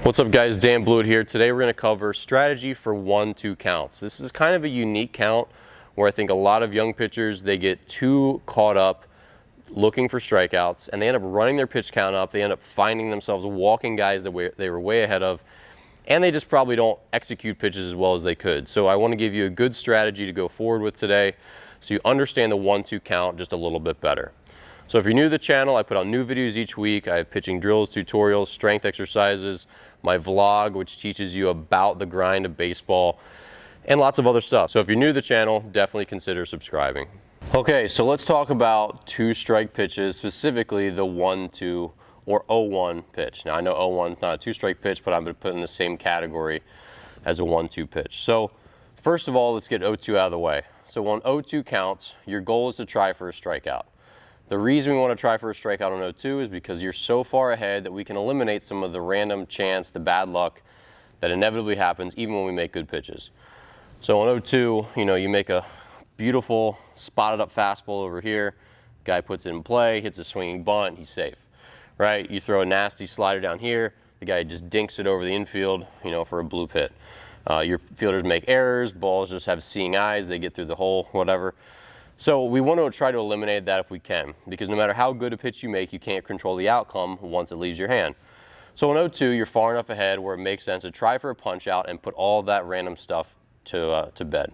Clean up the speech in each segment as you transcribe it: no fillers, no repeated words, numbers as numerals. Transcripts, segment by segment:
What's up guys, Dan Blewett here. Today we're going to cover strategy for 1-2 counts. This is kind of a unique count where I think a lot of young pitchers, they get too caught up looking for strikeouts and they end up running their pitch count up. They end up finding themselves walking guys that they were way ahead of, and they just probably don't execute pitches as well as they could. So I want to give you a good strategy to go forward with today so you understand the 1-2 count just a little bit better. So if you're new to the channel, I put out new videos each week. I have pitching drills, tutorials, strength exercises, my vlog, which teaches you about the grind of baseball, and lots of other stuff. So if you're new to the channel, definitely consider subscribing. Okay, so let's talk about two-strike pitches, specifically the 1-2 or 0-1 pitch. Now I know 0-1 is not a two-strike pitch, but I'm going to put it in the same category as a 1-2 pitch. So first of all, let's get 0-2 out of the way. So on 0-2 counts, your goal is to try for a strikeout. The reason we want to try for a strikeout on 0-2 is because you're so far ahead that we can eliminate some of the random chance, the bad luck that inevitably happens even when we make good pitches. So on 0-2, you make a beautiful spotted up fastball over here. Guy puts it in play, hits a swinging bunt, he's safe, right? You throw a nasty slider down here, the guy just dinks it over the infield, for a blue hit. Your fielders make errors, balls just have seeing eyes, they get through the hole, whatever. So we want to try to eliminate that if we can, because no matter how good a pitch you make, you can't control the outcome once it leaves your hand. So on 0-2, you're far enough ahead where it makes sense to try for a punch out and put all that random stuff to bed.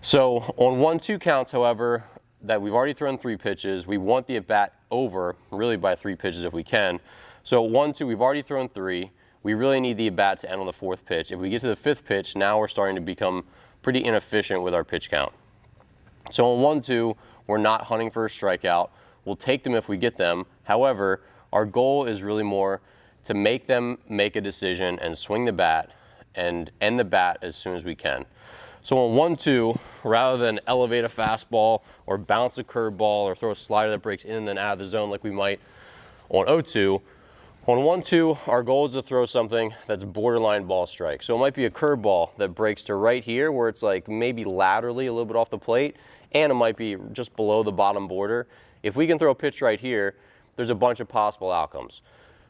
So on 1-2 counts, however, that we've already thrown 3 pitches, we want the at-bat over, really by 3 pitches if we can. So 1-2, we've already thrown 3. We really need the at-bat to end on the 4th pitch. If we get to the 5th pitch, now we're starting to become pretty inefficient with our pitch count. So on 1-2, we're not hunting for a strikeout. We'll take them if we get them. However, our goal is really more to make them make a decision and swing the bat and end the bat as soon as we can. So on 1-2, rather than elevate a fastball or bounce a curveball or throw a slider that breaks in and then out of the zone like we might on 0-2, on 1-2, our goal is to throw something that's borderline ball strike. So it might be a curveball that breaks to right here where it's like maybe laterally a little bit off the plate, and it might be just below the bottom border. If we can throw a pitch right here, there's a bunch of possible outcomes.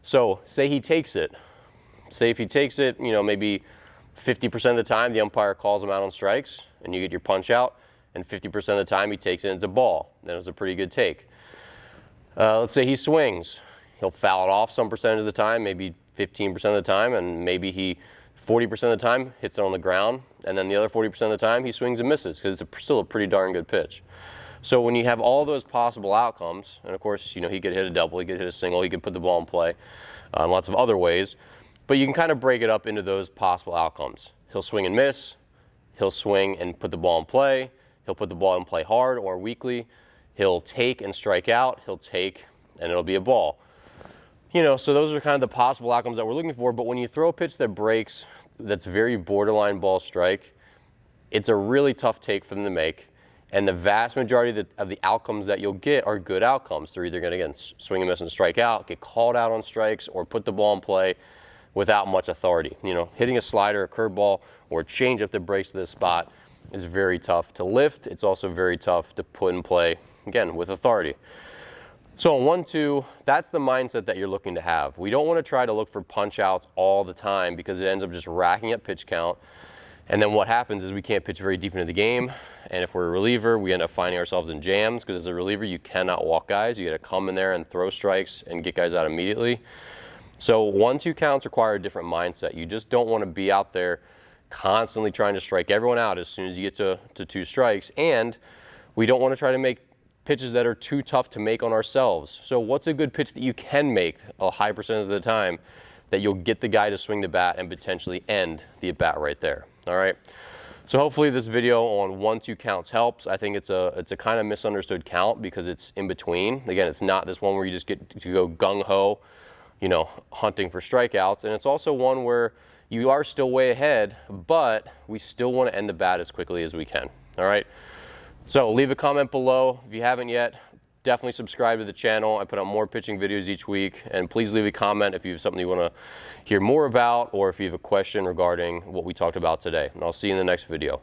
So say he takes it. Say if he takes it, maybe 50% of the time the umpire calls him out on strikes and you get your punch out, and 50% of the time he takes it and it's a ball. Then it's a pretty good take. Let's say he swings. He'll foul it off some percentage of the time, maybe 15% of the time, and maybe he 40% of the time hits it on the ground, and then the other 40% of the time he swings and misses because it's still a pretty darn good pitch. So when you have all those possible outcomes, and of course, he could hit a double, he could hit a single, he could put the ball in play, lots of other ways, but you can kind of break it up into those possible outcomes. He'll swing and miss, he'll swing and put the ball in play, he'll put the ball in play hard or weakly, he'll take and strike out, he'll take and it'll be a ball. So those are kind of the possible outcomes that we're looking for, but when you throw a pitch that breaks, that's very borderline ball strike, it's a really tough take for them to make, and the vast majority of the outcomes that you'll get are good outcomes. They're either going to, again, swing and miss and strike out, get called out on strikes, or put the ball in play without much authority. Hitting a slider, a curveball, or a changeup that breaks to this spot is very tough to lift. It's also very tough to put in play, again, with authority. So on 1-2, that's the mindset that you're looking to have. We don't want to try to look for punch outs all the time because it ends up just racking up pitch count. And then what happens is we can't pitch very deep into the game. And if we're a reliever, we end up finding ourselves in jams because as a reliever, you cannot walk guys. You got to come in there and throw strikes and get guys out immediately. So 1-2 counts require a different mindset. You just don't want to be out there constantly trying to strike everyone out as soon as you get to 2 strikes. And we don't want to try to make pitches that are too tough to make on ourselves. So what's a good pitch that you can make a high percent of the time that you'll get the guy to swing the bat and potentially end the at bat right there? All right. So hopefully this video on 1-2 counts helps. I think it's a kind of misunderstood count because it's in between. Again, it's not this one where you just get to go gung-ho, hunting for strikeouts. And it's also one where you are still way ahead, but we still want to end the bat as quickly as we can. All right. So leave a comment below. If you haven't yet, definitely subscribe to the channel. I put out more pitching videos each week, and please leave a comment if you have something you want to hear more about or if you have a question regarding what we talked about today. And I'll see you in the next video.